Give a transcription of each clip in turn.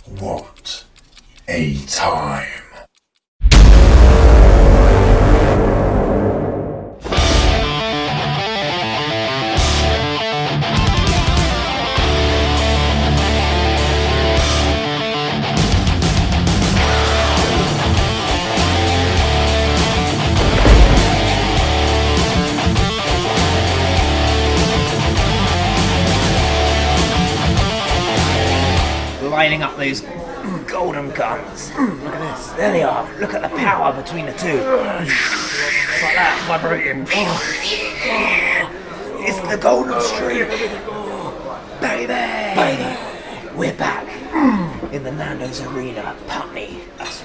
What a time. Lining up those golden guns. Look at this. There they are. Look at the power between the two. Like that, vibrating. It's the golden streak. Baby. We're back in the Nando's Arena, Putney. That's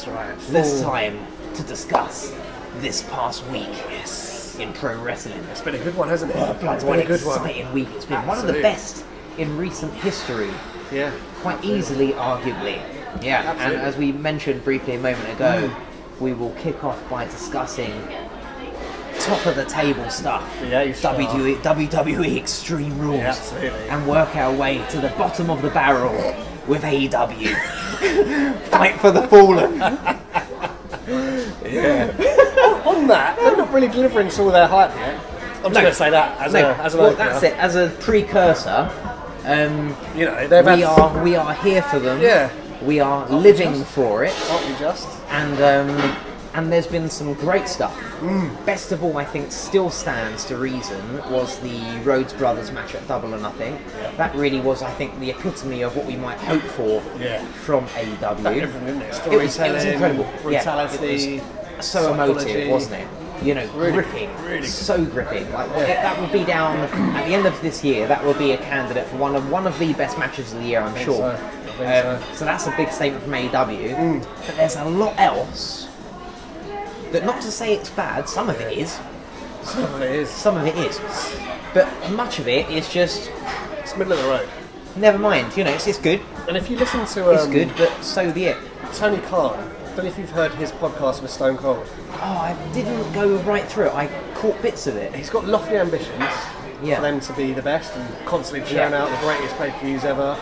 right. This time to discuss this past week. Yes. In pro wrestling. It's been a good one, hasn't it? It's been a good exciting week. It's been one of the best in recent history. Yeah. Quite easily, arguably. Yeah, Absolutely. And as we mentioned briefly a moment ago, we will kick off by discussing top of the table stuff. Yeah, you start. WWE Extreme Rules. Yeah, absolutely. And work our way to the bottom of the barrel with AEW. Fight for the fallen. Yeah. on that, they're not really delivering to all their hype yet. I'm just going to say that as an opener. That's it. As a precursor, you know, we are here for them. Yeah. We are living for it. Aren't we just? And there's been some great stuff. Best of all, I think, still stands to reason was the Rhodes Brothers match at Double or Nothing. Yeah. That really was, I think, the epitome of what we might hope for from AEW. Everything, isn't it? It was incredible. Brutality. It was so emotive, wasn't it? You know, gripping, really. So gripping. Like that would be down at the end of this year. That would be a candidate for one of the best matches of the year, I'm sure. So that's a big statement from AEW. But there's a lot else. That, not to say it's bad, some of it is. Some of it is. But much of it is just... It's middle of the road. Never mind, you know, it's good. And if you listen to... it's good, but so be it. Tony Khan, I don't know if you've heard his podcast with Stone Cold. Oh, I didn't go right through it. I caught bits of it. He's got lofty ambitions for them to be the best and constantly churn out the greatest pay-per-views ever.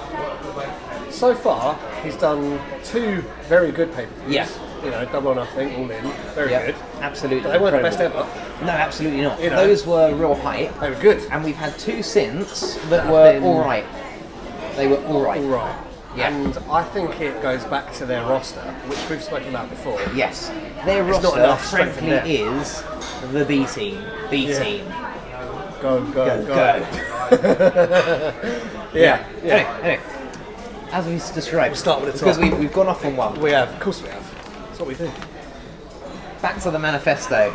So far, he's done 2 very good pay-per-views. Yeah. You know, Double or Nothing, all in. Very good. Absolutely. But they weren't the best ever. No, absolutely not. You know, those were real hype. They were good. And we've had 2 since that were alright. They were alright. Alright. Yeah. And I think it goes back to their roster, which we've spoken about before. Yes. Their It's not roster, enough strength in frankly, depth. is the B team. B team. Go. Yeah. Anyway, as we described, We'll start with the because top. we've gone off on one. We have. Of course we have. That's what we do. Back to the manifesto.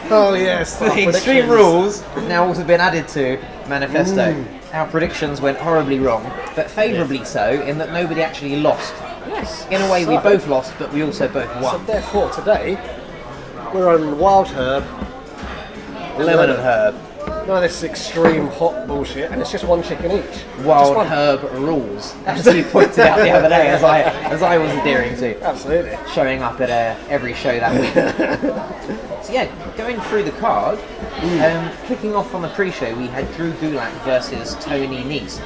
Oh, yes. The Extreme Rules have now also been added to manifesto. Our predictions went horribly wrong, but favourably so, in that nobody actually lost. Yes. In a way, we both lost, but we also both So won. therefore, today, we're on Wild Herb. Lemon and herb. None of this extreme hot bullshit, and it's just 1 chicken each. Just Wild one. herb rules, as you pointed out the other day, as I was adhering to. Absolutely. Showing up at every show that week. So yeah, going through the card, kicking off on the pre-show, we had Drew Gulak versus Tony Nese.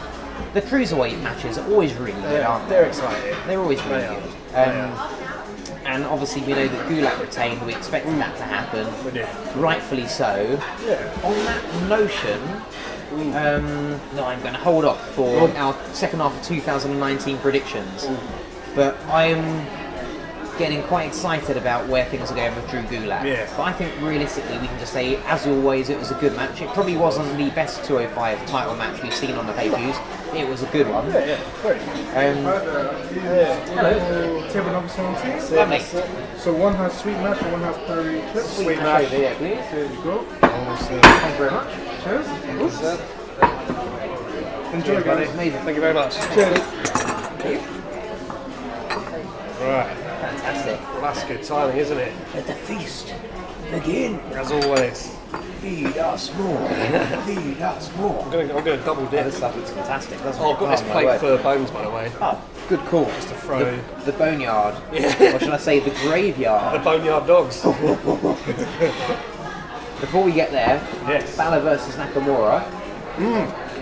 The cruiserweight matches are always really good, aren't they? They're exciting. They're always really They are. good. They are. And obviously we know that Gulak retained, we expected that to happen. We did. Rightfully so. Yeah. On that notion, no, I'm going to hold off for our second half of 2019 predictions. But I'm getting quite excited about where things are going with Drew Gulak. Yeah. But I think realistically we can just say, as always, it was a good match. It probably wasn't the best 205 title match we've seen on the pay-per-views. It was a good one. Yeah, great. Hello. Table number 17. Lovely. So one has sweet match and one has Perry clip. Sweet match. Yeah, please. There you go. Thank you very much. Cheers. Enjoy, buddy. Amazing. Thank you very much. Cheers. Right. Fantastic. Well, that's good timing, isn't it? Let the feast begin. As always. Feed us more. Feed us more. I'm gonna double dip. This stuff looks fantastic, doesn't it? Oh, I've got this my plate word. for bones, by the way. Oh, good call. Just to throw The boneyard. Yeah. Or should I say the the graveyard? boneyard dogs. Before we get there, Yes. Balor versus Nakamura.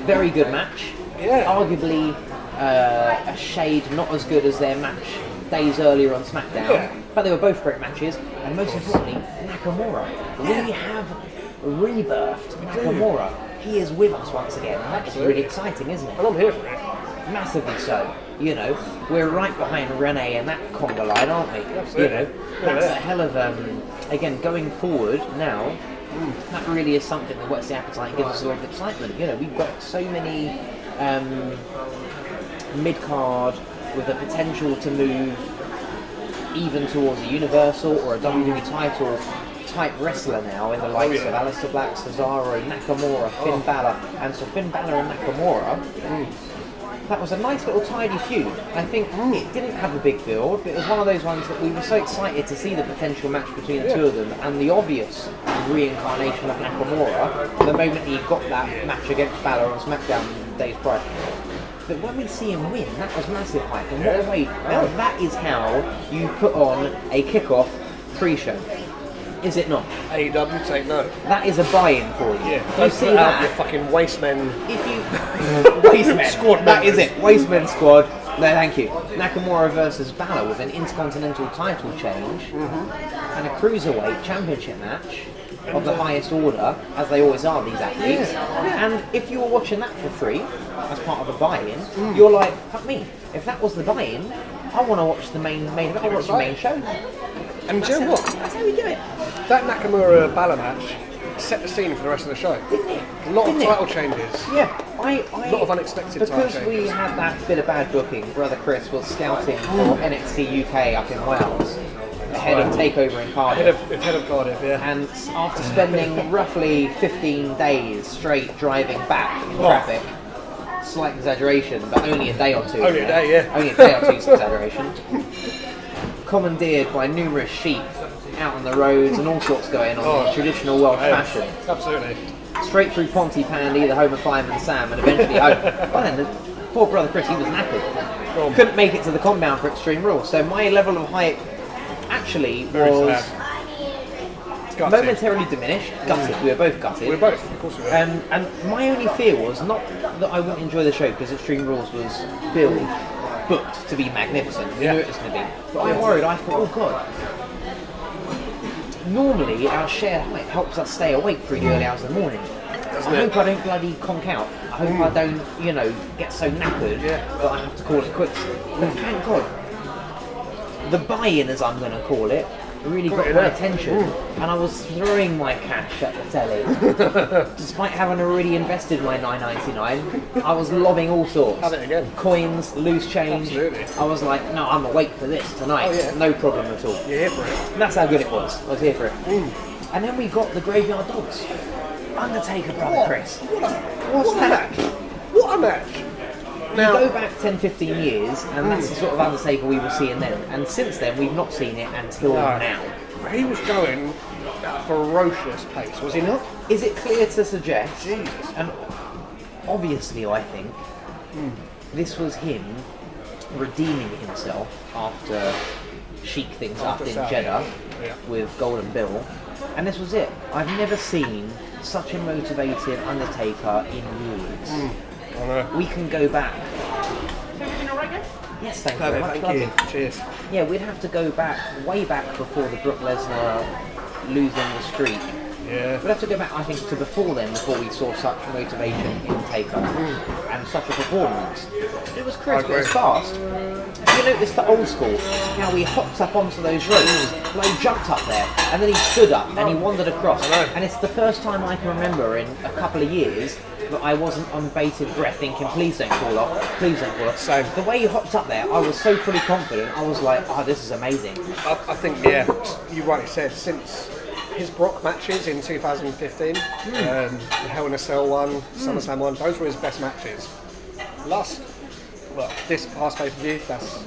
Very good match. Yeah. Arguably a shade not as good as their match days earlier on SmackDown, but they were both great matches, and most importantly, Nakamura. We have rebirthed Nakamura. He is with us once again, and that's really exciting, isn't it? And I'm here for it. Massively so. You know, we're right behind Renee and that conga line, aren't we? Absolutely. You know, that's a hell of again, going forward now, that really is something that whets the appetite and gives us a lot of excitement. You know, we've got so many mid-card with the potential to move even towards a Universal or a WWE title type wrestler now in the likes of Aleister Black, Cesaro, Nakamura, Finn Balor. And so Finn Balor and Nakamura, that was a nice little tidy feud. I think it didn't have a big build, but it was one of those ones that we were so excited to see the potential match between the two of them and the obvious reincarnation of Nakamura the moment he got that match against Balor on SmackDown days prior. But when we see him win, that was massive hype. And what a way! Now that is how you put on a kickoff pre-show. Is it not? AEW, take note. That is a buy-in for you. Yeah, Do you see that? Your fucking wastemen. If you wastemen Squad that is members. it. Wastemen squad. No, thank you. Nakamura versus Balor with an Intercontinental title change and a Cruiserweight Championship match of the highest order, as they always are, these athletes. And if you were watching that for free, as part of a buy-in, you're like, fuck me. If that was the buy-in, I want to watch the main event. I want to watch the main show. And do you know what? That's how we do it. That Nakamura Balor match set the scene for the rest of the show. Didn't it? A lot of Didn't it? title changes. Yeah, a lot of unexpected title because changes. we had that bit of bad booking. Brother Chris was scouting for NXT UK up in Wales, ahead of Takeover in Cardiff. Head of Cardiff, yeah. And after spending roughly 15 days straight driving back in traffic, slight exaggeration, but only a day or two. Only a day, yeah. Only a day or two's exaggeration. Commandeered by numerous sheep out on the roads and all sorts going on in traditional Welsh fashion. Absolutely. Straight through Pontypandy, the home of Fireman Sam, and eventually home. Well then, the poor brother Chris, he was knackered. Couldn't make it to the compound for Extreme Rules, so my level of hype actually was momentarily diminished. Gutted, we were both gutted. We were both, of course we were. And my only fear was not that I wouldn't enjoy the show, because Extreme Rules was booked to be magnificent. We knew it was going to be. But I worried, I thought, oh god. Normally, our shared hype helps us stay awake through the early hours of the morning. I hope I don't bloody conk out. I hope I don't, get so knackered that I have to call it quits. But thank God, the buy-in, as I'm going to call it, really got my attention, and I was throwing my cash at the telly. Despite having already invested my $9.99, I was lobbing all sorts. Have it again. Coins, loose change. Absolutely. I was like, no, I'm awake for this tonight. No problem at all. You're here for it. And that's how good it was. I was here for it. And then we got the Graveyard Dogs. Undertaker, brother Chris. What's that? What a match! Now, you go back 10-15 years, and that's the sort of Undertaker we were seeing then. And since then, we've not seen it until now. He was going at a ferocious pace, was he not? Is it clear to suggest, and obviously I think, this was him redeeming himself after Sheik things up in Jeddah with Golden Bill, and this was it. I've never seen such a motivated Undertaker in years. We can go back. Yes, thank you very much. Thank you. Cheers. Yeah, we'd have to go back, way back before the Brock Lesnar losing the streak. Yeah. We'd have to go back, I think, to before then, before we saw such motivation in Taker and such a performance. It was crisp, it was fast. Have you noticed the old school? How he hopped up onto those ropes, like he jumped up there, and then he stood up and he wandered across. And it's the first time I can remember in a couple of years that I wasn't on bated breath thinking, please don't fall off, please don't fall off. Same. The way he hopped up there, I was so fully confident, I was like, oh, this is amazing. I think, you rightly said, since his Brock matches in 2015, the Hell in a Cell one, SummerSlam one, those were his best matches. This past pay-per-view, that's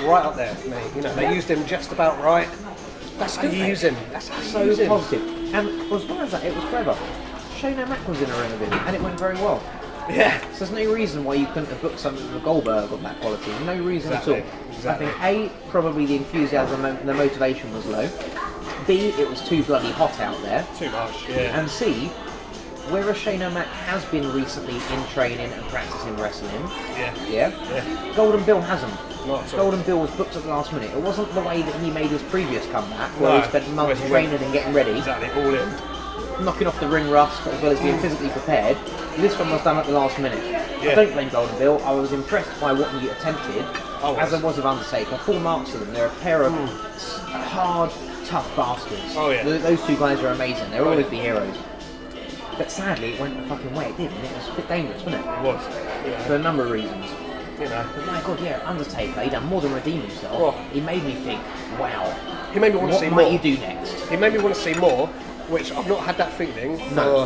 right up there for me. They used him just about right. That's how you use him. That's how you use him. Positive. And as well as that, it was clever. Shane O'Mac was in a ring with him, and it went very well. Yeah. So there's no reason why you couldn't have booked something with Goldberg of that quality. No reason at all. Exactly. I think probably the enthusiasm and the motivation was low. B, it was too bloody hot out there. Too much, yeah. And C, whereas Shane O'Mac has been recently in training and practicing wrestling, Yeah. Golden Bill hasn't. Not at all. Golden Bill was booked at the last minute. It wasn't the way that he made his previous comeback, where No. he spent months Where he training went- and getting ready, Exactly, all in. knocking off the ring rust, as well as being physically prepared. This one was done at the last minute. Yeah. I don't blame Golden Bill. I was impressed by what he attempted, I was. as I was with Undertaker. Full marks to them. They're a pair of hard, tough bastards. Oh, yeah. Those two guys are amazing. They'll always be heroes. But sadly, it went the fucking way it did, and it was a bit dangerous, wasn't it? It was. For a number of reasons. You know. But my God, yeah, Undertaker, he done more than redeem himself. Oh. He made me think, wow, He made me want to what see might more. you do next? He made me want to see more, which I've not had that feeling for No.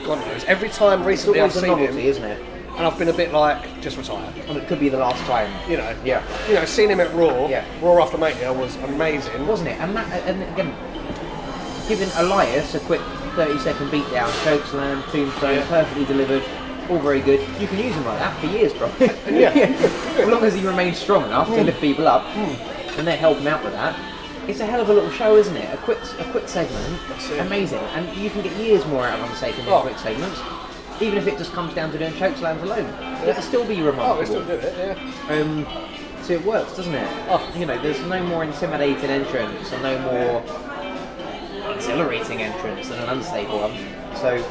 God knows. Every time It's recently I've always a seen novelty, him, isn't it? and I've been a bit like, just retire. And it could be the last time. You know. Yeah. You know, seeing him at Raw, Yeah. Raw after Mania was amazing. Wasn't it? And that, and again, giving Elias a quick 30-second beatdown, chokeslam, tombstone, Yeah. perfectly delivered, all very good. You can use him like that for years, bro. Yeah. As long as he remains strong enough to lift people up, and they help him out with that. It's a hell of a little show, isn't it? A quick segment, That's it. amazing, and you can get years more out of Undertaker than Oh. quick segments. Even if it just comes down to doing chokeslams alone, it'll still be remarkable. Oh, we still did it, yeah. So it works, doesn't it? Oh. You know, there's no more intimidating entrance and no more exhilarating entrance than an unstable one. So,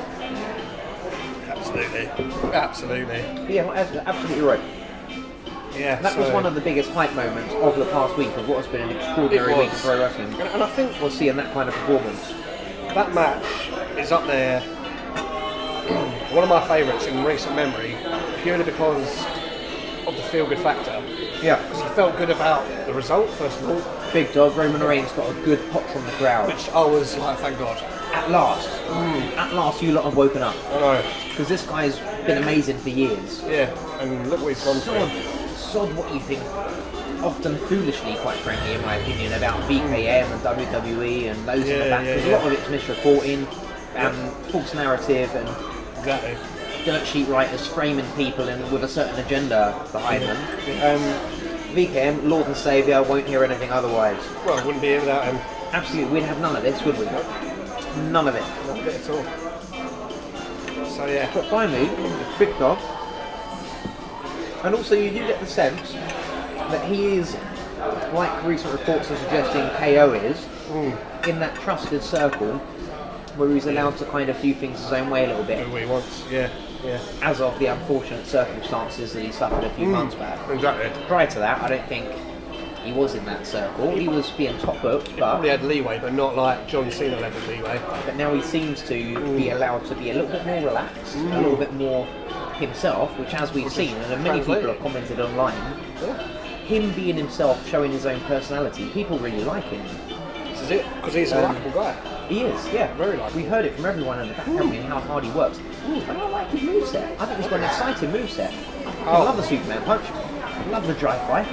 Absolutely. Absolutely. yeah, absolutely right. Yeah. That was one of the biggest hype moments of the past week of what has been an extraordinary It week was. of pro wrestling. And I think Was seeing that kind of performance. that match is up there. One of my favourites in recent memory, purely because of the feel-good factor. Yeah. Because I felt good about the result, first of all, Big Dog, Roman Reigns got a good pop from the crowd. which I was like, thank God. At last you lot have woken up. I know. Because this guy's been amazing for years. Yeah, and look what he's gone through. Sod what you think, often foolishly, quite frankly, in my opinion, about VKM and WWE and those in the back. Because a lot of it's misreporting, false narrative, and Exactly. dirt sheet writers framing people with a certain agenda behind them. VKM, Lord and Saviour, won't hear anything otherwise. Well, it wouldn't be here without him. Absolutely, we'd have none of this, would we? None of it. Not a bit at all. So yeah. But finally, Big Dog. And also you do get the sense that he is, like recent reports are suggesting KO is, in that trusted circle where he's allowed to kind of do things his own way a little bit, Do what he wants. Yeah. Yeah. as of the unfortunate circumstances that he suffered a few months back. Exactly. Prior to that, I don't think he was in that circle. He was being top booked, Probably but had leeway, but not like John Cena level leeway. now he seems to be allowed to be a little bit more relaxed, a little bit more himself, which as we've seen, and many people have commented online, him being himself, showing his own personality, people really like him. This is it. Because he's a likeable guy. He is, yeah. Very likable. We've heard it from everyone in the back, haven't we, and how hard he works. And I like his moveset. I think he's got an exciting moveset. I love the Superman punch. I love the drive-by.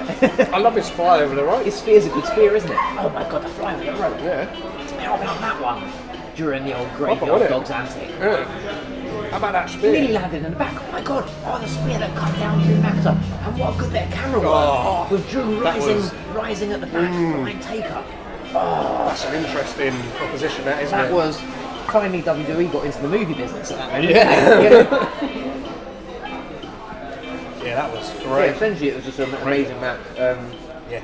I love his fly over the right. His spear's a good spear, isn't it? Oh my god, the fly over the rope. Yeah. How about that one? During the old wasn't graveyard it? dog's antic. Yeah. How about that Nearly spear? landed in the back. Oh my god. Oh, the spear that cut down Drew McIntyre. And what a good bit of camera work. Oh, with Drew that was- rising at the back behind Taker. That's an interesting proposition, that, isn't That it? was finally WWE got into the movie business at that moment. Yeah. You know? Yeah, that was Yeah, great. essentially it was just an amazing match. Yeah.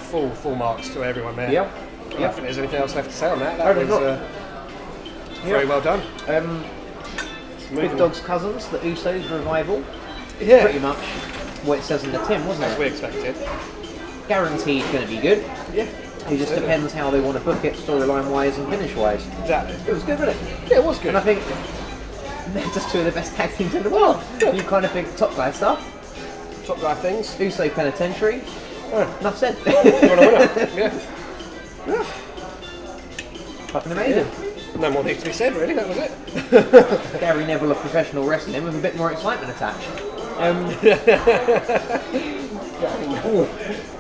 Full marks to everyone there. Yeah. I don't think there's anything else left to say on that. Oh, That there's was not. very well done. Big Dog's cousins, the Usos revival. Yeah. Pretty much what it says in the tin, wasn't As we it? expected. Guaranteed going to be good. Yeah. It just depends how they want to book it, storyline wise and finish wise. Exactly. It was good, wasn't it? Yeah, it was good. And I think they're just two of the best tag teams in the world. You kind of think top guy stuff, Top guy things. Uso Penitentiary. Enough said. You want to win it? Yeah. Fucking amazing. No more needs to be said, really. That was it. Gary Neville of professional wrestling with a bit more excitement attached.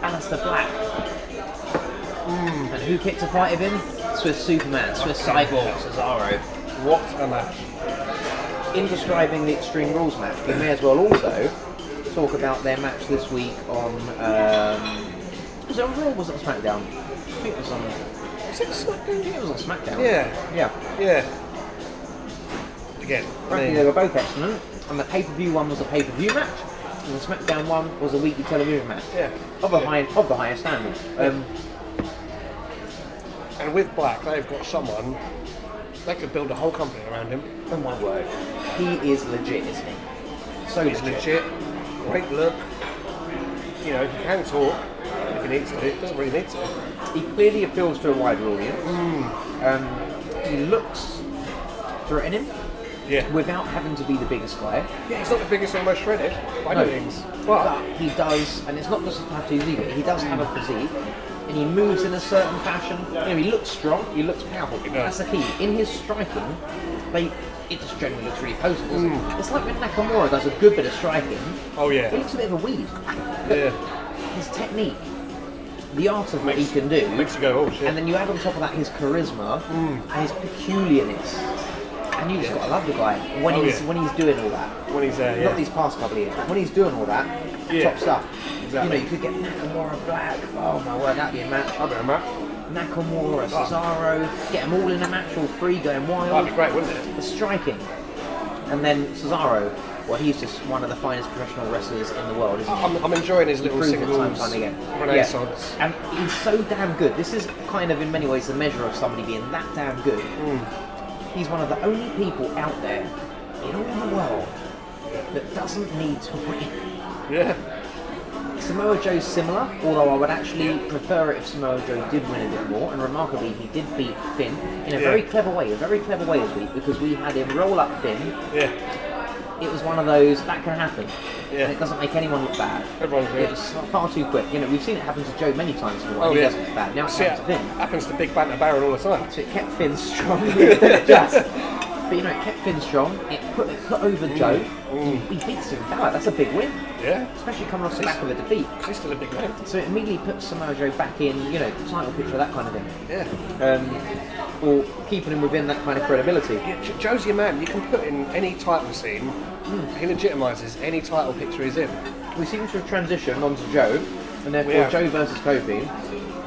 Aleister Black. And who picked a fight of him? Swiss Superman, Swiss Cyborg, Cesaro. What a match. In describing the Extreme Rules match, we may as well also talk about their match this week on. Was it on Raw or was it on SmackDown? I think it was on. Was it SmackDown? I think it was on SmackDown. Yeah. Yeah. Yeah. again. Frankly, they were both excellent, and the pay-per-view one was a pay-per-view match, and the SmackDown one was a weekly television match. Yeah. Of the highest standard. And with Black, they've got someone, they could build a whole company around him. Oh my word, he is legit, isn't he? So He's legit, great look. You know, he can talk if he needs to. He doesn't really need to. He clearly appeals to a wider audience. He looks threatening without having to be the biggest guy. Yeah, he's not the biggest or most shredded by any means. But he does, and it's not just the tattoos either, he does have a physique, and he moves in a certain fashion. You know, he looks strong, he looks powerful. That's the key. In his striking, it just generally looks really potent, doesn't it? It's like when Nakamura does a good bit of striking. Oh yeah. He looks a bit of a weed. Yeah. His technique, the art of what he can do, Makes you go, oh shit. and then you add on top of that his charisma and his peculiarness, and you just gotta love the guy when he's doing all that. When he's there, Not these past couple of years, but when he's doing all that, top stuff. Exactly. You know, you could get Nakamura Black. Oh my word, that'd be a match. I'll be a match. Nakamura, Cesaro, get them all in a match, all three going wild. That'd be great, wouldn't it? The striking, and then Cesaro. Well, he's just one of the finest professional wrestlers in the world, isn't he? I'm enjoying his little Proven singles time and time again. renaissance. Yeah. And he's so damn good. This is kind of in many ways the measure of somebody being that damn good. He's one of the only people out there in all the world that doesn't need to win. Yeah. Samoa Joe's similar, although I would actually prefer it if Samoa Joe did win a bit more, and remarkably he did beat Finn in a very clever way this week, because we had him roll up Finn. Yeah. It was one of those, that can happen. Yeah. And it doesn't make anyone look bad. Everyone's good. It was far too quick. You know, we've seen it happen to Joe many times before. He doesn't look bad. Now it's happened to Finn. Happens to Big Banter Baron all the time. So it kept Finn strong. But you know, it kept Finn strong. It put over Joe. He beats him down. That's a big win. Yeah. Especially coming off the back of a defeat. He's still a big man. So it immediately puts Samoa Joe back in, you know, the title picture, that kind of thing. Yeah. Or keeping him within that kind of credibility. Yeah, Joe's your man. You can put in any title scene. He legitimises any title picture he's in. We seem to have transitioned onto Joe, and therefore Joe versus Kofi.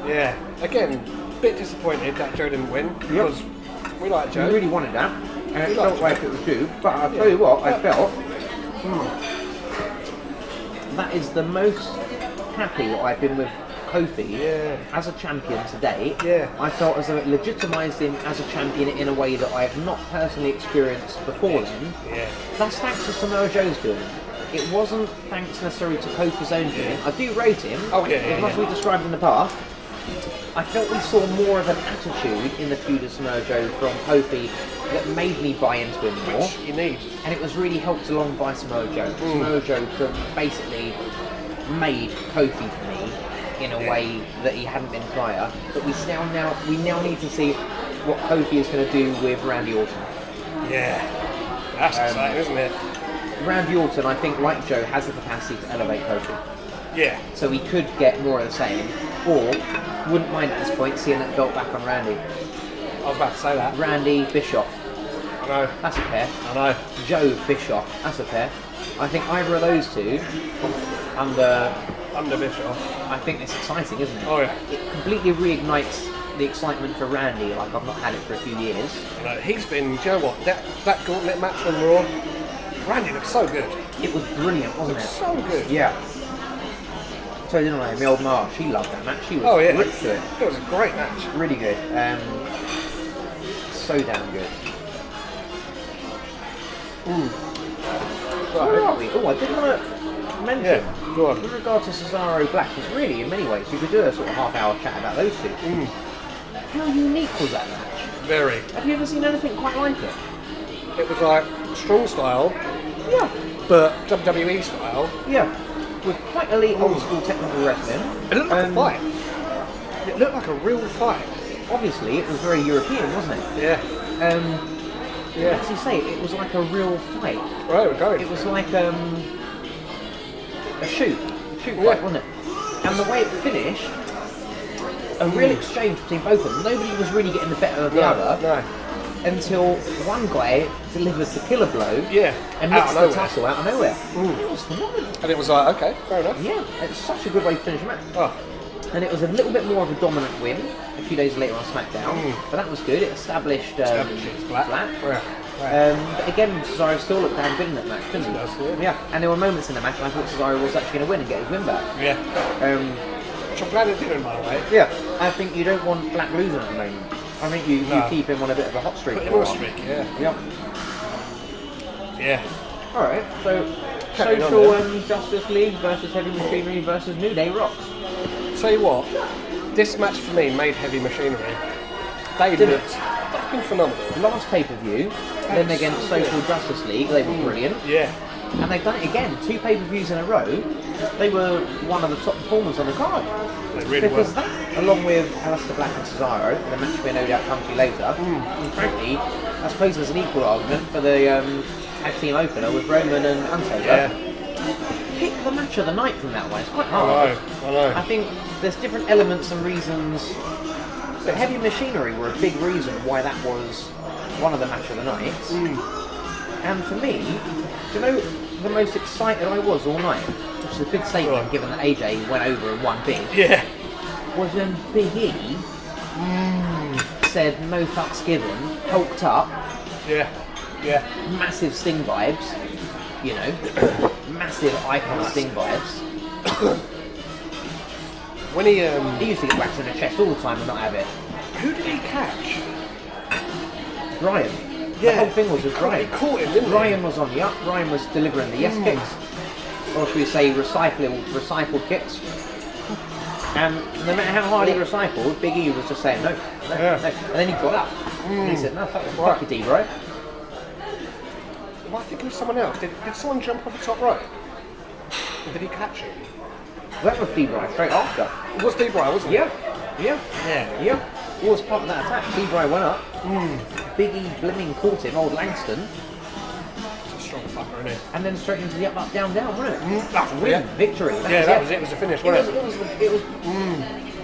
Yeah. Again, a bit disappointed that Joe didn't win because we like Joe. We really wanted that, and it felt like it was due. But I'll tell you what, I felt that is the most happy I've been with Kofi as a champion today. I felt as though it legitimised him as a champion in a way that I have not personally experienced before then. That's thanks to Samoa Joe's doing. It wasn't thanks necessarily to Kofi's own doing. I do rate him, as much as we described in the past. I felt we saw more of an attitude in the feud of Samoa Joe from Kofi that made me buy into him more. Which you need. And it was really helped along by Samoa Joe. Samoa Joe basically made Kofi for me in a way that he hadn't been prior. But we now need to see what Kofi is going to do with Randy Orton. Yeah. That's exciting, isn't it? Randy Orton, I think, like Joe, has the capacity to elevate Kofi. Yeah. So we could get more of the same, or wouldn't mind at this point seeing that belt back on Randy. I was about to say that. Randy Bischoff. I know. That's a pair. I know. Joe Bischoff. That's a pair. I think either of those two under Bischoff. I think it's exciting, isn't it? Oh yeah. It completely reignites the excitement for Randy like I've not had it for a few years. I know. He's been, do you know what? That gauntlet match on Raw, Randy looked so good. It was brilliant, wasn't it? So good. Yeah. So didn't I? My old Ma, she loved that match. She was ripped to it. It was a great match. Really good. So damn good. Where are we? Oh, I did want to mention, go on. with regard to Cesaro Black, because really, in many ways, you could do a sort of half-hour chat about those two. How unique was that match? Very. Have you ever seen anything quite like it? It was like strong style, but WWE style. Yeah. With quite elite old-school technical wrestling. It looked like a fight. It looked like a real fight. Obviously, it was very European, wasn't it? Yeah. As you say, it was like a real fight. Right, we're going. It was like a shoot fight, wasn't it? And the way it finished, a real exchange between both of them. Nobody was really getting the better of the other until one guy delivered the killer blow and mixed the tussle out of nowhere. It was phenomenal. And it was like, okay, fair enough. Yeah, it's such a good way to finish a match. Oh. And it was a little bit more of a dominant win a few days later on SmackDown, but that was good. It established Black. But again, Cesaro still looked damn good in that match, didn't he? Yeah, and there were moments in the match when I thought Cesaro was actually going to win and get his win back. Yeah. Which I'm glad it didn't, by the way. Yeah, I think you don't want Black losing at the moment. I think you keep him on a bit of a hot streak. Put him on a streak, yeah. Yeah. Alright, so Social Justice League versus Heavy Machinery versus New Day Rocks. Tell you what, this match for me made Heavy Machinery. They looked fucking phenomenal. Last pay-per-view, then against Social Justice League, they were brilliant. Yeah. And they've done it again, 2 pay-per-views in a row. They were one of the top performers on the card. They really because were. that, along with Aleister Black and Cesaro, the match we no doubt come to later, and frankly, I suppose there's an equal argument for the tag team opener with Roman and Undertaker. Yeah. Pick the match of the night from that one, it's quite hard. I know. I think there's different elements and reasons, but Heavy Machinery were a big reason why that was one of the match of the nights. And for me, do you know the most excited I was all night, which is a big statement given that AJ went over and won big, was when Big E said no fucks given, hulked up, massive Sting vibes, you know, massive icon Sting vibes. When he used to get whacked in the chest all the time and not have it. Who did he catch? Ryan. Yeah. The whole thing was with Ryan. He caught him, didn't he? Ryan was on the up, Ryan was delivering the yes kicks. Or should we say recycled kicks. And no matter how hard he recycled, Big E was just saying no. And then he got up. And he said, no, fuck you, D-Bro. Well, I think it was someone else. Did someone jump off the top right? Or did he catch him? That was D-Bro straight after. It was D-Bro, wasn't it? Yeah. It was part of that attack. D-Bro went up. Big E blimming caught him, old Langston. He's a strong fucker, isn't he? And then straight into the up, down, wasn't it? That's Win, victory. That was it. It was the finish, wasn't it? It was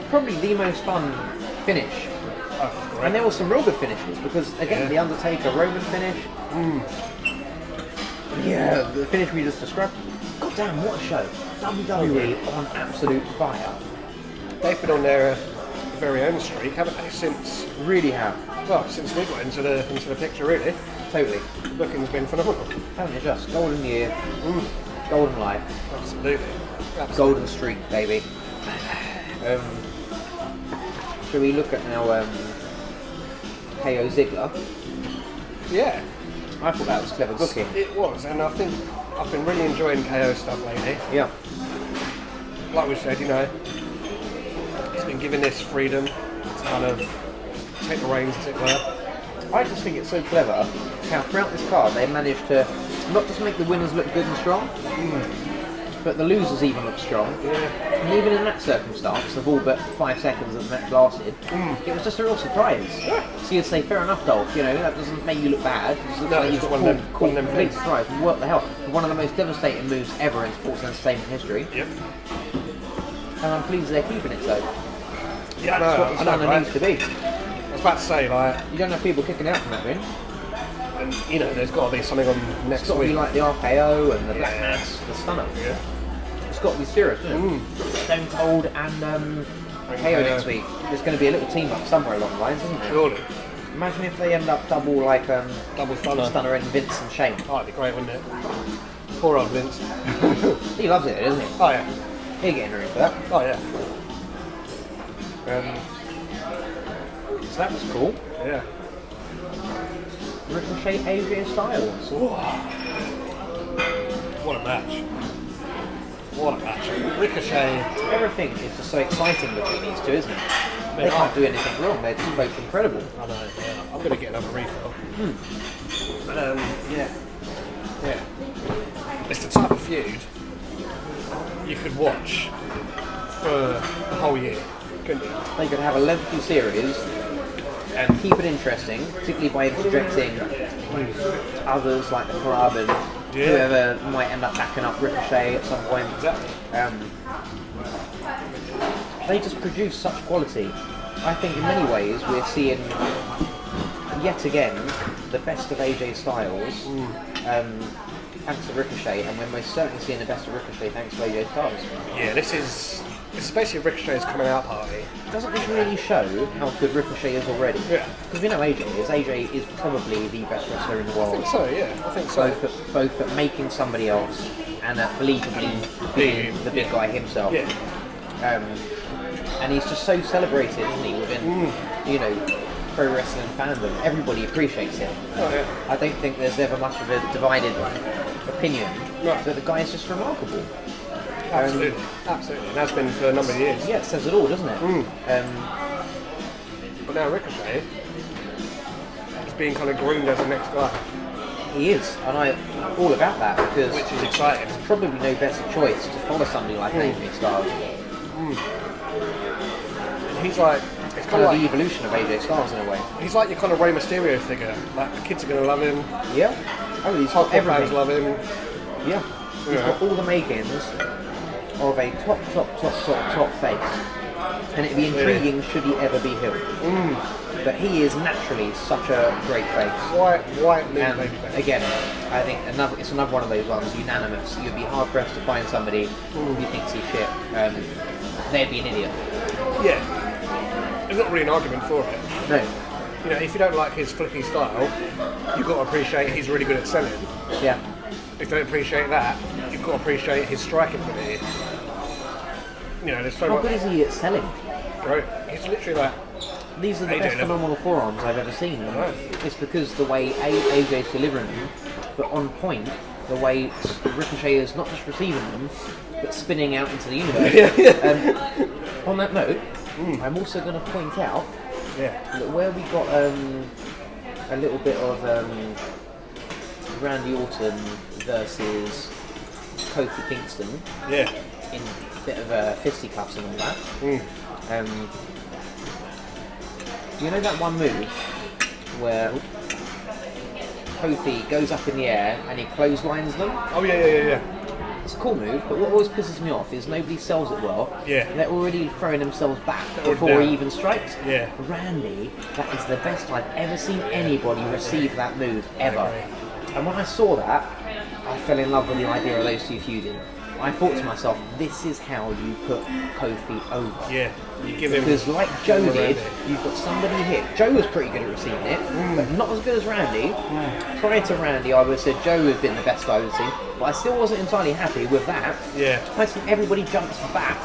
probably the most fun finish. And there were some real good finishes because, again, the Undertaker Roman finish. Yeah, the finish we just described. God damn, what a show. WWE on absolute fire. They've been on their very own streak, haven't they, since... Really have. Well, since we got into the picture, really. Totally. The booking's been phenomenal. Haven't it just? Golden year, golden life. Absolutely. Golden streak, baby. Shall we look at now KO Ziggler? Yeah. I thought that was clever booking. It was, and I think I've been really enjoying KO stuff lately. Yeah. Like we said, you know, he's been given this freedom to kind of take the reins, as it were. I just think it's so clever how throughout this card they managed to not just make the winners look good and strong, but the losers even look strong. Yeah. And even in that circumstance, of all but 5 seconds that the match lasted, it was just a real surprise. Yeah. So you'd say, fair enough, Dolph, you know, that doesn't make you look bad. It just looks like it's you've got one of them complete things. surprise. What the hell? One of the most devastating moves ever in sports entertainment history. Yep. And I'm pleased they're keeping it so. Yeah, That's what the standard needs to be. I was about to say, like, You don't have people kicking out from that win. and, you know, there's got to be something on next It's got to week. be like the RKO and the Black Mass, the Stunner. Yeah. It's got to be serious, isn't it? Stone Cold and KO next week. There's going to be a little team up somewhere along the lines, isn't there? Surely. Imagine if they end up double Double Stunner. Stunner and Vince and Shane. Oh, that'd be great, wouldn't it? Poor old Vince. He loves it, doesn't he? Oh, yeah. He'll get in the ring for that. Oh, yeah. So that was cool. Yeah. Ricochet AJ Styles. What a match. What a match. Ricochet. Everything is just so exciting between these two, isn't it? They can't do anything wrong. They're just both incredible. I know, yeah. I'm going to get another refill. But, yeah. It's the type of feud you could watch for the whole year, couldn't you? They could have a lengthy series and keep it interesting, particularly by interjecting others like the Club and whoever might end up backing up Ricochet at some point. Exactly. They just produce such quality. I think in many ways we're seeing yet again the best of AJ Styles thanks to Ricochet, and we're most certainly seeing the best of Ricochet thanks to AJ Styles. Yeah, this is It's basically Ricochet's coming out party. Doesn't this really show how good Ricochet is already? Yeah. Because we know AJ is. AJ is probably the best wrestler in the world. I think so, yeah. I think so. Both at making somebody else and at believably being the big guy himself. Yeah. And he's just so celebrated, isn't he, within, you know, pro wrestling fandom. Everybody appreciates him. Oh, yeah. I don't think there's ever much of a divided opinion that the guy is just remarkable. Absolutely. Absolutely. And has been for a number of years. Yeah, it says it all, doesn't it? But now Ricochet is being kind of groomed as the next guy. He is, and I'm all about that because Which is exciting. there's probably no better choice to follow somebody like AJ Styles. And he's like, it's Kind of like the evolution of AJ Styles in a way. he's like your kind of Rey Mysterio figure. Like the kids are going to love him. Yeah. Oh, he's got Hardcore fans everything. love him. Yeah. He's got all the makings of a top face. And it'd be intriguing should he ever be heel. But he is naturally such a great face. White meat And baby face. again, I think it's another one of those ones, unanimous. You'd be hard pressed to find somebody who thinks he's shit. They'd be an idiot. Yeah. There's not really an argument for it. No. You know, if you don't like his flippy style, you've got to appreciate he's really good at selling. Yeah. If you don't appreciate that, you've got to appreciate his striking ability. You know, there's so How much. good is he at selling? Right. He's literally like, These are the AJ best level. phenomenal forearms I've ever seen. Right. It's because the way AJ's delivering them, but on point, the way Ricochet is not just receiving them, but spinning out into the universe. On that note, I'm also going to point out that where we got a little bit of Randy Orton versus Kofi Kingston yeah. in a bit of fisticuffs and all that. You know that one move where Kofi goes up in the air and he clotheslines them? Oh yeah. It's a cool move, but what always pisses me off is nobody sells it well. Yeah. They're already throwing themselves back already before down. he even strikes. Yeah. Randy, that is the best I've ever seen anybody receive that move, ever. And when I saw that, I fell in love with the idea of those two feuding. I thought to myself, this is how you put Kofi over. Yeah. You give him. Because like Joe did, Randy. you've got somebody here. Joe was pretty good at receiving it, but not as good as Randy. Prior to Randy, I would have said Joe would have been the best I would have seen, but I still wasn't entirely happy with that. Yeah. I think everybody jumps back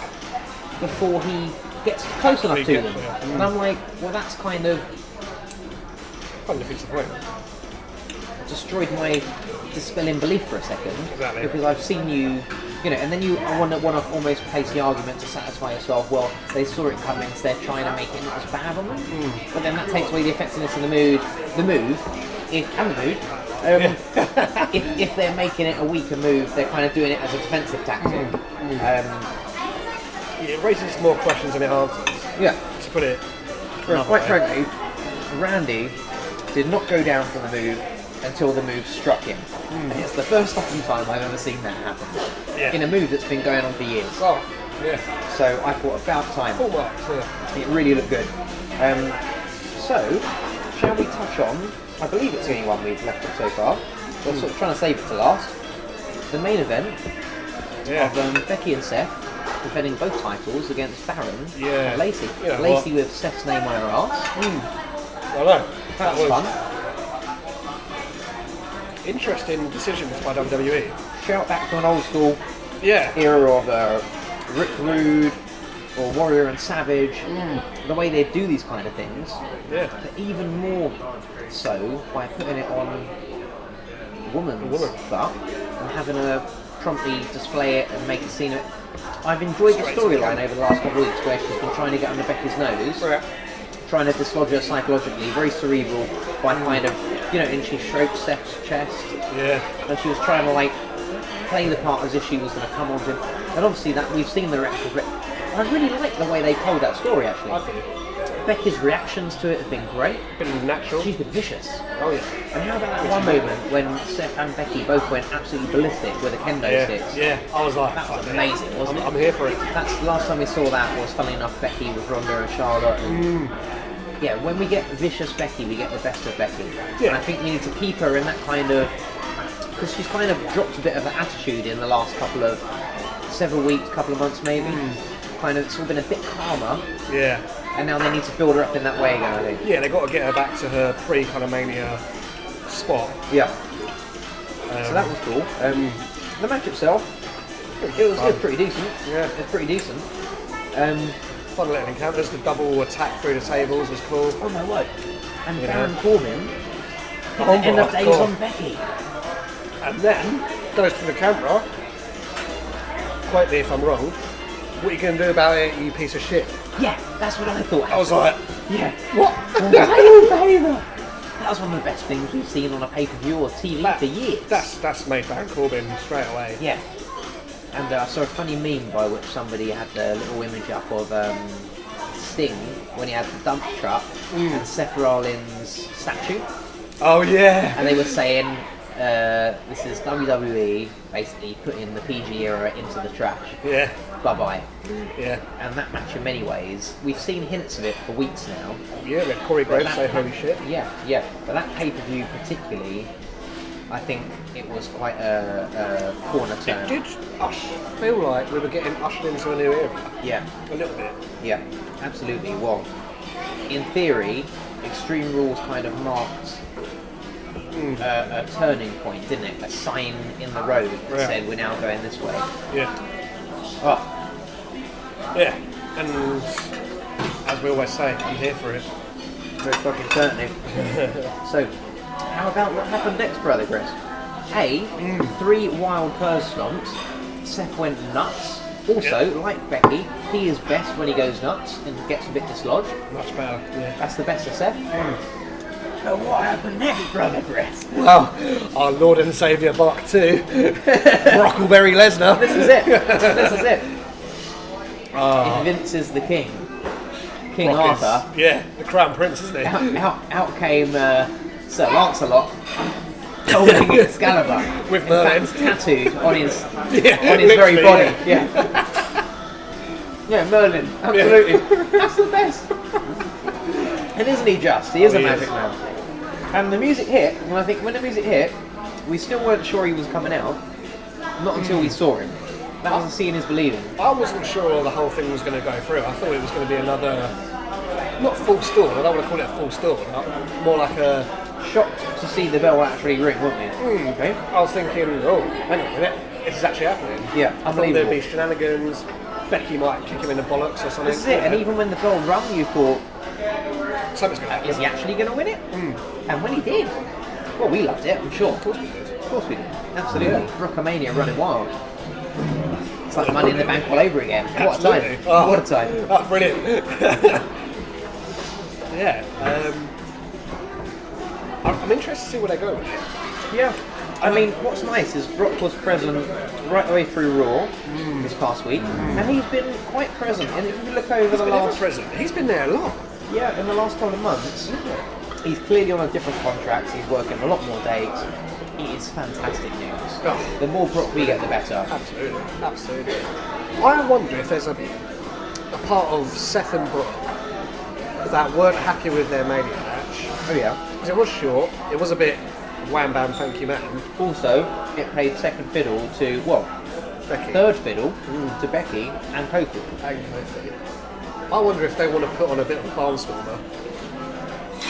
before he gets close enough to them. And I'm like, well, that's kind of Kind of defeats the point. destroyed my dispelling belief for a second. Exactly. Because I've seen you, you know, and then you want to almost place the argument to satisfy yourself, well, they saw it coming, so they're trying to make it not as bad on them. But then that takes away the effectiveness of the move, if they're making it a weaker move, they're kind of doing it as a defensive tactic. It raises more questions than it answers. Yeah. To put it. Quite frankly, Randy did not go down for the move until the move struck him. And it's the first fucking time I've ever seen that happen. Yeah. In a move that's been going on for years. Oh, yeah. So I thought about time. Full marks, yeah. It really looked good. So, shall we touch on, I believe it's the only one we've left so far. We're sort of trying to save it to last. The main event of Becky and Seth defending both titles against Baron and Lacey. Yeah, Lacey with Seth's name on her arse. I know. That was fun. Interesting decisions by WWE. Shout back to an old school Yeah. era of Rick Rude or Warrior and Savage. The way they do these kind of things. Yeah. But even more so by putting it on woman's butt and having her promptly display it and make a scene of it. I've enjoyed the storyline over the last couple of weeks where she's been trying to get under Becky's nose, trying to dislodge her psychologically, very cerebral, by kind of, you know, and she stroked Steph's chest, and she was trying to like play the part as if she was going to come on to him. And obviously that we've seen the reactions. I really like the way they told that story actually. I think Becky's reactions to it have been great. been natural. She's been vicious. Oh yeah. And how about that one moment when Seth and Becky both went absolutely ballistic with the kendo sticks? Yeah. I was like, That was fuck it. amazing, wasn't it? I'm here for it. That's the last time we saw that was, funnily enough, Becky with Ronda and Charlotte. And yeah, when we get vicious Becky, we get the best of Becky. Yeah. And I think we need to keep her in that kind of, because she's kind of dropped a bit of an attitude in the last several weeks, couple of months maybe. it's all been a bit calmer, Yeah. and now they need to build her up in that way again, I think. Yeah, they got to get her back to her pre-kind of Mania spot. Yeah. So that was cool. The match itself, it was pretty decent. Yeah. It was pretty decent. Fun little encounters. The double attack through the tables was cool. Oh my word. And You Baron know. Corbin Oh at the end of my days God. on Becky. And then goes to the camera. Quote me if I'm wrong. What are you going to do about it, you piece of shit? Yeah, that's what I thought. I was like, yeah. what? Why you pay that? That was one of the best things we've seen on a pay-per-view or TV for years. That's made Baron Corbin straight away. Yeah. And I saw a funny meme by which somebody had a little image up of Sting when he had the dump truck and Seth Rollins' statue. Oh yeah. And they were saying, this is WWE basically putting the PG era into the trash. Yeah. Bye-bye. Yeah. And that match in many ways, we've seen hints of it for weeks now. Yeah, we had Corey Graves say holy shit. Yeah, yeah. But that pay-per-view particularly, I think it was quite a corner turn. It did feel like we were getting ushered into a new era. Yeah, A little bit. yeah, absolutely. Well, in theory, Extreme Rules kind of marked a turning point, didn't it? A sign in the road that Yeah. said we're now going this way. Yeah. Oh, Yeah. And as we always say, I'm here for it. very fucking certainly. So, how about what happened next, brother Chris? 3 wild curve stomps. Seth went nuts. Also, like Becky, he is best when he goes nuts and gets a bit dislodged. Much better. Yeah. That's the best of Seth. So what happened next, brother Chris? Well, our Lord and Saviour Mark II, Brockleberry Lesnar. This is it. This is it. If Vince is the king, King Brock is- Arthur, Yeah, the Crown Prince, isn't he? out came Sir Lancelot holding Excalibur. With in Merlin. fact, tattooed on his Yeah, on his very literally, body. yeah. Yeah, Merlin, absolutely. That's the best. And isn't he just? He is a he magic is. man. And the music hit, and I think when the music hit, we still weren't sure he was coming out, not until we saw him. That was the seeing is believing. I wasn't sure the whole thing was going to go through. I thought it was going to be another, not full stall, I don't want to call it a full stall, more like a... Shocked to see the bell actually ring, weren't we? Okay. I was thinking, oh, hang on a minute, this is actually happening. Yeah, I thought there'd unbelievable. be shenanigans, Becky might kick him in the bollocks or something. This is it, and even when the bell rung, you thought, something's going to happen. is he actually going to win it? And when he did, well, we loved it, I'm sure. Of course we did. Of course we did. Absolutely. Yeah. Rockamania running wild. It's like Money in the Bank all over again. What a time. Absolutely. Oh. What a time. Oh, brilliant. Yeah. I'm interested to see where they go with it. Yeah. I mean, what's nice is Brock was present right the way through Raw this past week, and he's been quite present. And if you look over the He's been ever last, present. He's been there a lot. in the last couple of months, he's clearly on a different contract. He's working a lot more dates. It is fantastic news. Oh. The more Brock we get, the better. Absolutely. Absolutely. I wonder if there's a part of Seth and Brock that weren't happy with their Mania match. Oh yeah. Because it was short. It was a bit wham bam thank you man. Also, it played second fiddle to Becky. third fiddle to Becky and Kofi. I wonder if they want to put on a bit of a barnstormer.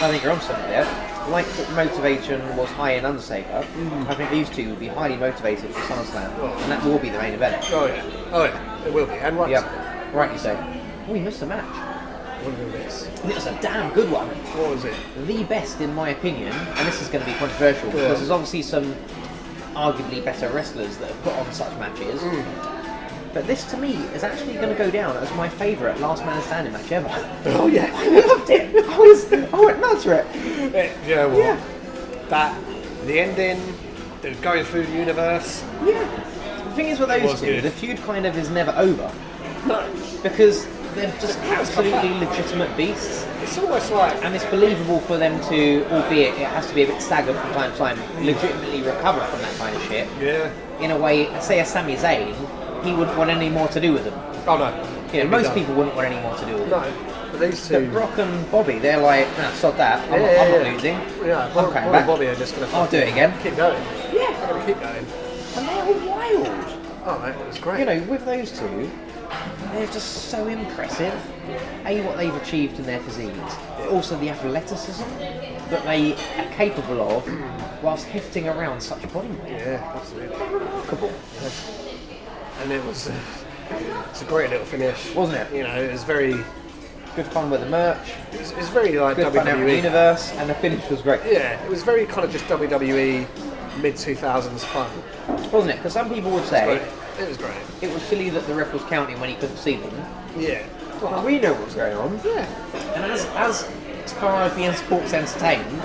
I think you're on something there. Like motivation was high in Undertaker, I think these two would be highly motivated for SummerSlam, and that will be the main event. Oh yeah, it will be. And right. Yeah, rightly so. Oh, we missed a match. What is this? It was a damn good one. What was it? The best, in my opinion, and this is going to be controversial because there's obviously some arguably better wrestlers that have put on such matches. But this, to me, is actually going to go down as my favourite last man standing match ever. Oh yeah. I loved it. I went nuts for it. You know what? Yeah. The ending, the going through the universe. Yeah. The thing is with It those was two, good. the feud kind of is never over. Because they're just absolutely legitimate beasts. It's almost like And it's believable for them to, albeit it has to be a bit staggered from time to time, legitimately recover from that kind of shit. yeah. In a way, say a Sami Zayn, he wouldn't want any more to do with them. Oh no. You know, most people wouldn't want any more to do with them. No. But these But two. Brock and Bobby, they're like, nah, sod that, I'm not losing. Yeah. I'm Brock coming and back. Bobby are just gonna. I'll do it again. Keep going. Yeah. They're gonna keep going. And they're wild. Oh, mate, it was great. You know, with those two, they're just so impressive. A, what they've achieved in their physiques, but also the athleticism that they are capable of whilst hefting around such body weight. Yeah, absolutely. They're remarkable. And it's a great little finish, Wasn't it? You know, it was very good fun with the merch. It's very like good fun out in the WWE. universe, and the finish was great. Yeah, it was very kind of just WWE mid-2000s fun. Wasn't it? Because some people would say it was great. It was silly that the ref was counting when he couldn't see them. Yeah. Well, we know what's going on. Yeah. And as far as being sports entertained,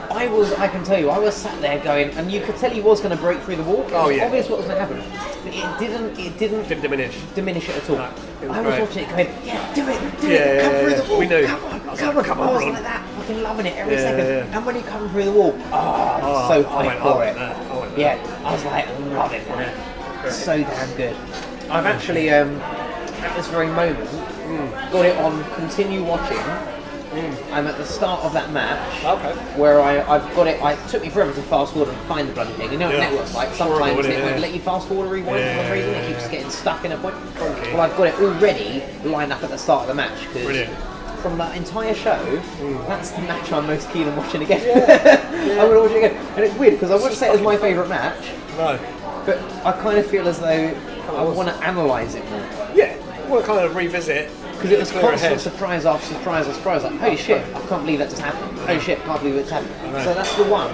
I can tell you, I was sat there going, and you could tell he was going to break through the wall. It was obvious what was going to happen. But it didn't diminish it at all. No, I was watching it going, yeah, do it, come through the wall. We knew. Come on. I was like that, fucking loving it every second. And when he come through the wall, I was so hyped for it. I was like, loving it. So damn good. I've actually, at this very moment, got it on continue watching. I'm at the start of that match, where I've got it. It took me forever to fast forward and find the bloody thing. You know what networks like? Sometimes it won't let you fast forward or rewind for some reason. It keeps getting stuck in a point. Well, I've got it already lined up at the start of the match because from that entire show, that's the match I'm most keen on watching again. I'm going to watch it again, and it's weird because I wouldn't say it was my favourite match. No. But I kind of feel as though I want to analyse it more. Yeah, I want to kind of revisit. Because it was constant surprise after surprise after surprise. Like, holy shit, I can't believe that just happened. Holy shit, I can't believe it just happened. So that's the one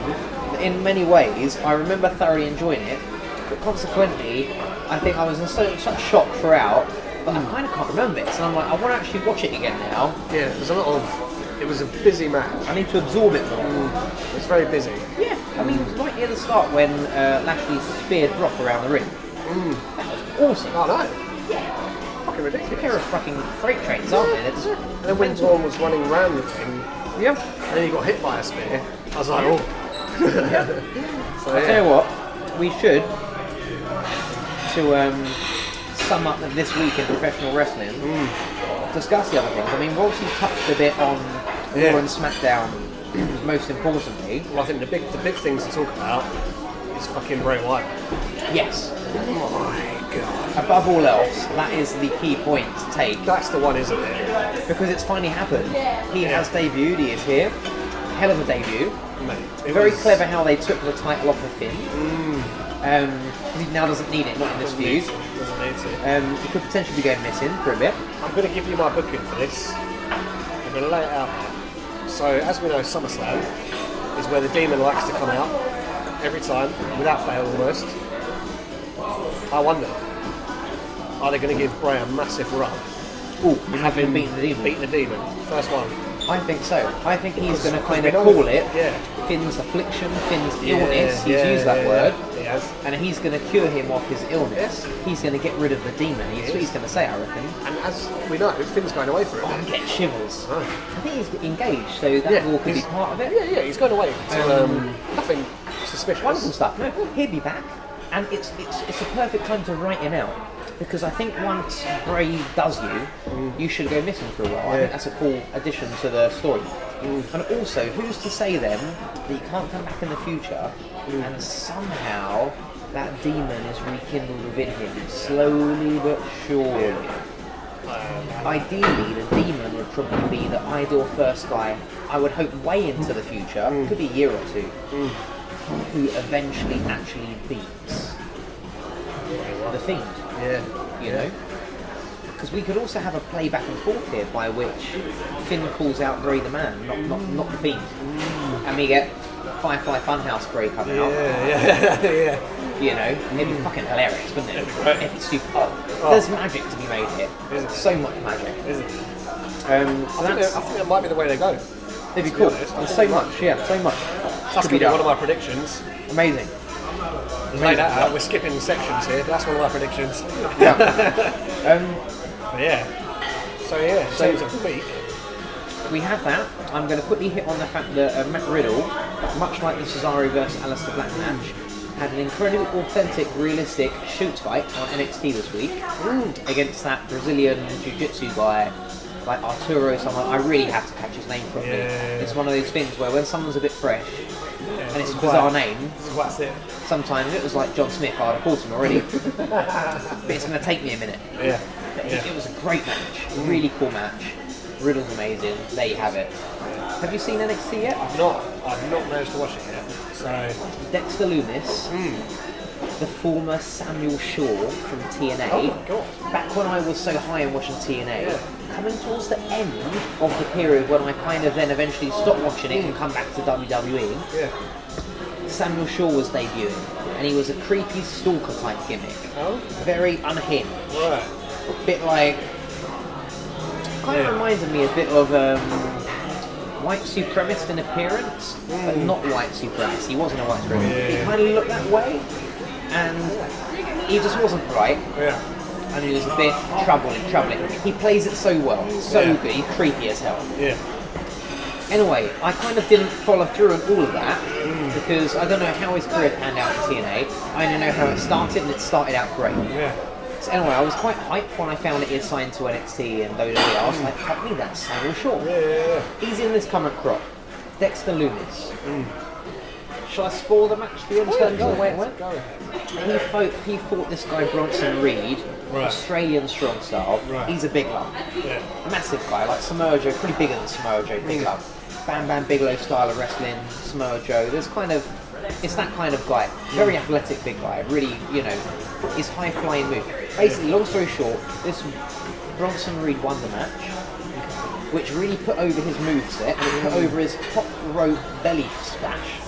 that in many ways I remember thoroughly enjoying it, but consequently I think I was in such shock throughout that I kind of can't remember it. So I'm like, I want to actually watch it again now. Yeah, there's a lot of... It was a busy match. I need to absorb it more. It's very busy. Yeah, I mean, right near the start when Lashley speared Brock around the ring. That was awesome. Oh no. Yeah. Fucking ridiculous. A pair of fucking freight trains, aren't they? And then when Dawn was running around the thing, and then he got hit by a spear, I was like, oh. So, I'll tell you what, we should, to sum up this week in professional wrestling, discuss the other things. I mean, we've obviously touched a bit on Raw and SmackDown, most importantly. Well, I think the big things to talk about is fucking Bray Wyatt. Yes. Oh my god. Above all else, that is the key point to take. That's the one, isn't it? Because it's finally happened. He has debuted, he is here. Hell of a debut. Mate, very clever how they took the title off of Finn. He now doesn't need it, not in this feud. Doesn't need to. He could potentially be going missing for a bit. I'm going to give you my booking for this. I'm going to lay it out there. So, as we know, SummerSlam is where the Demon likes to come out every time, without fail almost. I wonder, are they going to give Bray a massive run? Having beaten the Demon. Beaten the Demon. First one. I think so. I think he's going to kind of call it Yeah. Finn's affliction, Finn's illness. He's used that word. He has. And he's going to cure him of his illness. He's going to get rid of the demon. That's what he's going to say, I reckon. And as we know, Finn's going away for it. I'm getting shivers. Oh. I think he's engaged, so that will could be part of it. Yeah, he's going away. Nothing suspicious. Wonderful stuff. No, he'll be back. And it's a perfect time to write him out. Because I think once Bray does you should go missing for a while. I think that's a cool addition to the story. And also, who's to say then that he can't come back in the future and somehow that demon is rekindled within him, slowly but surely. Ideally, the demon would probably be the ideal first guy, I would hope way into the future, could be a year or two, who eventually actually beats the Fiend. Yeah. You know? Because we could also have a play back and forth here by which Finn calls out Bray the Man, not the Fiend. And we get Firefly Funhouse Bray coming out. Yeah. You know, it'd be fucking hilarious, wouldn't it? It'd be super. There's magic to be made here. So much magic. Isn't it? So I think that might be the way they go. It'd be cool. There's so much, so much. That's going to be one of my predictions. Amazing. Lay that out. We're skipping sections here, but that's one of my predictions. But yeah. So Saints of the Week. We have that. I'm going to quickly hit on the fact that Matt Riddle, much like the Cesaro versus Aleister Black match, had an incredibly authentic, realistic shoot fight on NXT this week against that Brazilian Jiu-Jitsu guy, like Arturo someone. I really have to catch his name properly. It's one of those things where when someone's a bit fresh and it's a bizarre name, Sometimes it was like John Smith, I'd have called him already. But it's going to take me a minute. Yeah. But it was a great match, a really cool match. Riddle's amazing. There you have it. Have you seen NXT yet? I've not managed to watch it yet. So Dexter Lumis, the former Samuel Shaw from TNA. Oh my god. Back when I was so high on watching TNA, coming towards the end of the period when I kind of then eventually stopped watching it and come back to WWE, Yeah. Samuel Shaw was debuting, and he was a creepy stalker type gimmick. Oh. Very unhinged. Right. A bit like, kind of reminded me a bit of white supremacist in appearance, but not white supremacist. He wasn't a white supremacist. Yeah. He kind of looked that way, and he just wasn't right. Yeah. And he was a bit troubling. He plays it so well, so good. He's creepy as hell. Yeah. Anyway, I kind of didn't follow through on all of that because I don't know how his career panned out in TNA. I only know how it started, and it started out great. Yeah. So anyway, I was quite hyped when I found that he had signed to NXT and WWE. I was like, fuck me, that's Samuel Shaw. Yeah. He's in this current crop. Dexter Lumis. Shall I spoil the match for you in terms of the way it went? Go ahead. He fought this guy Bronson Reed, Right. Australian strong style. Right. He's a big love. Yeah. Massive guy, like Samoa Joe, pretty bigger than Samoa Joe, big love. Bam Bam Bigelow style of wrestling, Samoa Joe. There's kind of, it's that kind of guy. Very athletic big guy, really, you know, his high flying move. Basically, long story short, this Bronson Reed won the match, which really put over his moveset and it put over his top rope belly splash.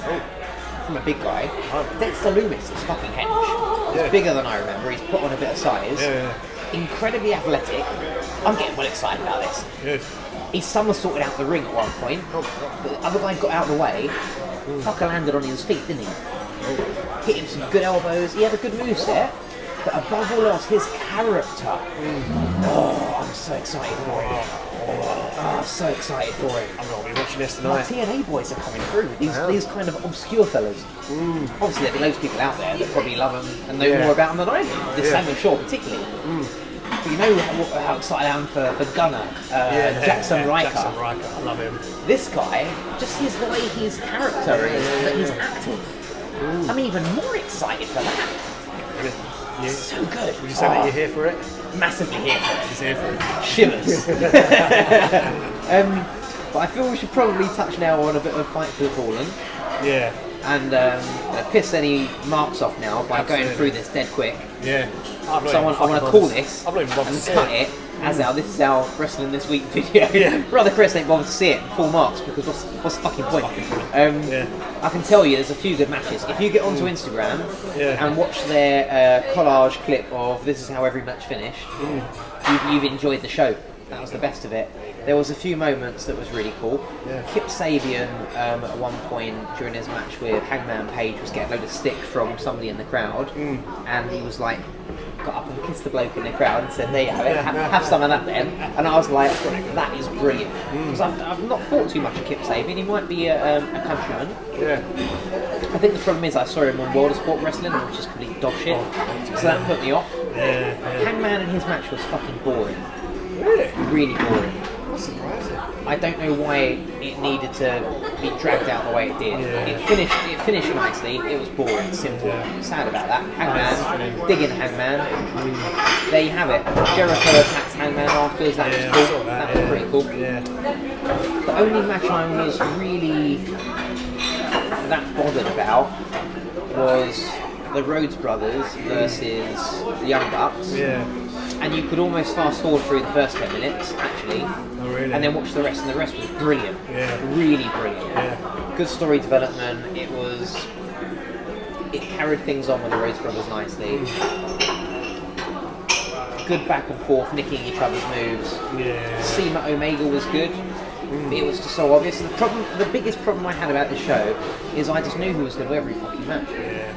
From a big guy. Dexter Lumis is fucking hench. He's bigger than I remember. He's put on a bit of size. Incredibly athletic. I'm getting well excited about this. Good. He somersaulted out the ring at one point. But the other guy got out of the way. Fucker landed on his feet, didn't he? Hit him some good elbows. He had a good moveset. But above all else, his character. Oh, I'm so excited for him. Oh, I'm so excited for him. I'm going to be watching this My tonight. TNA boys are coming through. These kind of obscure fellas. Obviously, there'll be loads of people out there that probably love them and know more about them than I do. This Samuel Shaw particularly. But you know how excited I am for Gunner, Jackson Riker. Jackson Riker, I love him. This guy, just the way his character is, that he's acting. I'm even more excited for that. You? So good. Would you say that you're here for it? Massively here for it. He's here for it. Shivers. But I feel we should probably touch now on a bit of Fight for the Fallen. Yeah. And piss any marks off now by going through this dead quick. Yeah. So I want to call this I've not even bothered and to cut see it as our This Is Our Wrestling This Week video. Rather Chris ain't bothered to see it in full marks because what's the fucking point? I can tell you there's a few good matches. If you get onto Instagram and watch their collage clip of This Is How Every Match Finished, you've enjoyed the show. That was the best of it. There was a few moments that was really cool. Kip Sabian at one point during his match with Hangman Page was getting a load of stick from somebody in the crowd, and he was like, got up and kissed the bloke in the crowd and said, there you have it, have some of that then. And I was like, that is brilliant. Because I've not thought too much of Kip Sabian. He might be a countryman. I think the problem is I saw him on World of Sport Wrestling, which is complete dog shit. So that put me off. Hangman and his match was fucking boring. Really? Really boring. That's surprising. I don't know why it needed to be dragged out the way it did. It finished nicely. It was boring, simple. Sad about that. Hangman, digging Hangman. There you have it. Jericho attacks Hangman afterwards. That was cool. That was pretty cool. The only match I was really that bothered about was the Rhodes Brothers versus the Young Bucks. And you could almost fast forward through the first 10 minutes, actually, and then watch the rest, and the rest was brilliant. Really brilliant. Good story development. It carried things on with the Rhodes Brothers nicely. Good back and forth, nicking each other's moves. Cena Omega was good. It was just so obvious. The biggest problem I had about the show is I just knew who was going to win every fucking match.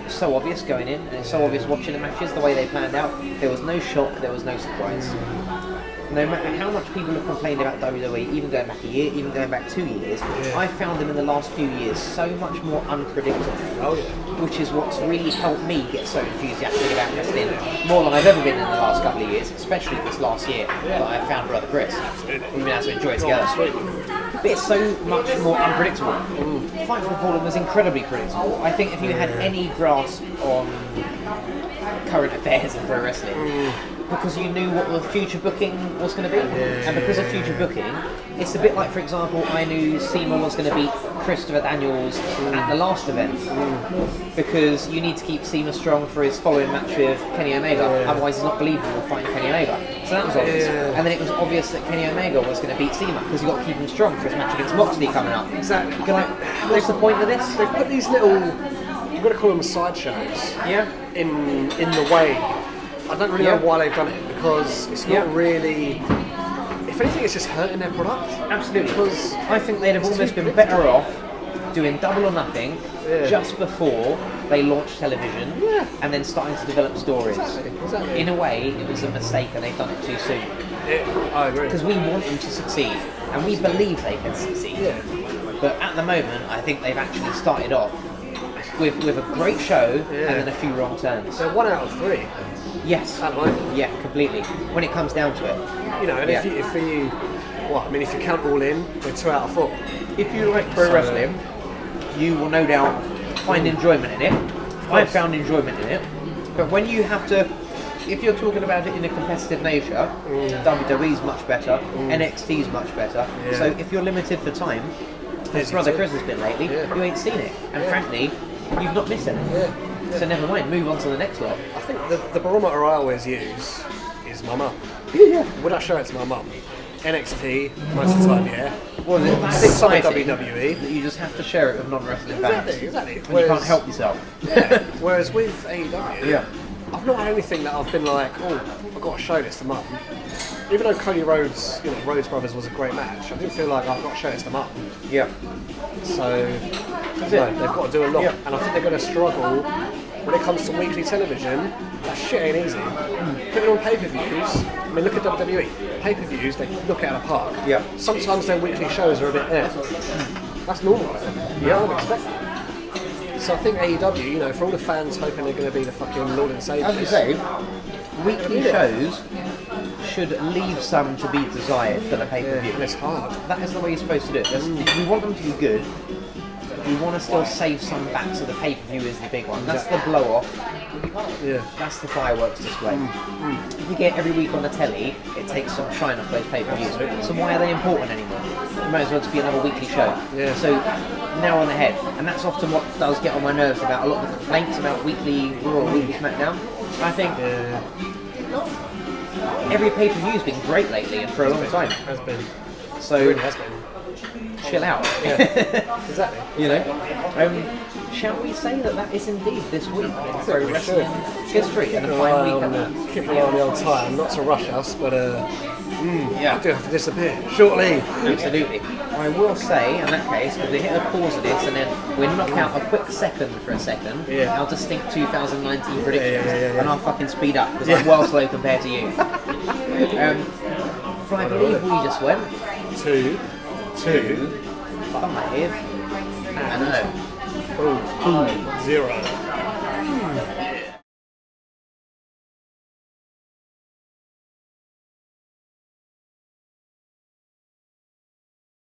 It's so obvious going in, and it's so obvious watching the matches, the way they planned out. There was no shock, there was no surprise. no matter how much people have complained about WWE, even going back a year, even going back 2 years, I found them in the last few years so much more unpredictable. Oh yeah. Which is what's really helped me get so enthusiastic about wrestling more than I've ever been in the last couple of years, especially this last year that I found Brother Chris. We've been able to enjoy it together. But it's so much more unpredictable. Fight for Fallen was incredibly predictable. I think if you had any grasp on current affairs in pro wrestling, because you knew what the future booking was going to be, and because of future booking, it's a bit like, for example, I knew Seema was going to beat Christopher Daniels at the last event, because you need to keep Seema strong for his following match with Kenny Omega, otherwise he's not believable fighting Kenny Omega. So that was obvious. And then it was obvious that Kenny Omega was going to beat Seema, because you've got to keep him strong for his match against Moxley coming up. Exactly. You're like, what's the point of this? They've put these little, you've got to call them sideshows, in the way. I don't really know why they've done it, because it's not really. If anything, it's just hurting their product. Absolutely. Because I think they'd have almost been better off doing Double or Nothing just before they launched television and then starting to develop stories. Exactly. In a way, it was a mistake and they've done it too soon. I agree. Because we want them to succeed and we believe they can succeed. But at the moment, I think they've actually started off with a great show and then a few wrong turns. So 1 out of 3. Yes. At the moment. Yeah, completely. When it comes down to it. You know, and if you if you count All In, they're 2 out of 4. If you like pro wrestling, you will no doubt find enjoyment in it. I've found enjoyment in it. But when you have to, if you're talking about it in a competitive nature, WWE's much better, NXT's much better. So if you're limited for time, as Brother Chris has been lately, you ain't seen it. And frankly, you've not missed anything. So never mind, move on to the next lot. I think the barometer I always use is my mum. Would I show it to my mum? NXT, most of the time, Well, that's Some of exciting WWE. that you just have to share it with non-wrestling fans. Exactly. And you can't help yourself. Whereas with AEW, I've not had anything that I've been like, oh, I've got to show this to mum. Even though Cody Rhodes, Rhodes Brothers was a great match, I didn't feel like I've got to show this to mum. So, they've got to do a lot, and I think they're going to struggle when it comes to weekly television. That shit ain't easy. Put it on pay-per-views. I mean, look at WWE. Pay-per-views, they look out of the park. Sometimes their weekly shows are a bit That's normal. I would expect that. So I think AEW, for all the fans hoping they're going to be the fucking Lord and Savior. As you say, weekly shows should leave some to be desired for the pay-per-view. It's hard. That is the way you're supposed to do it. We want them to be good. We want to still save some back, so the pay-per-view is the big one. That's the blow-off. That's the fireworks display. If you get every week on the telly, it takes some shine off those pay-per-views. So why are they important anymore? It might as well just be another weekly show. So now on the head, and that's often what does get on my nerves about a lot of the complaints about weekly Raw or weekly SmackDown. I think every pay-per-view's been great lately and for a long time. Has been. So It really has been. chill out. Exactly. Shall we say that is indeed this week in I pro think we wrestling history and a fine week at that? Keep an eye on the old time, not to rush us, but I do have to disappear shortly. Absolutely. I will say, in that case, because we hit a pause of this and then we'll knock out a quick second for a second, our distinct 2019 predictions, and I'll fucking speed up because I'm well slow compared to you. But I believe we just went 2, 5, and 0. 0.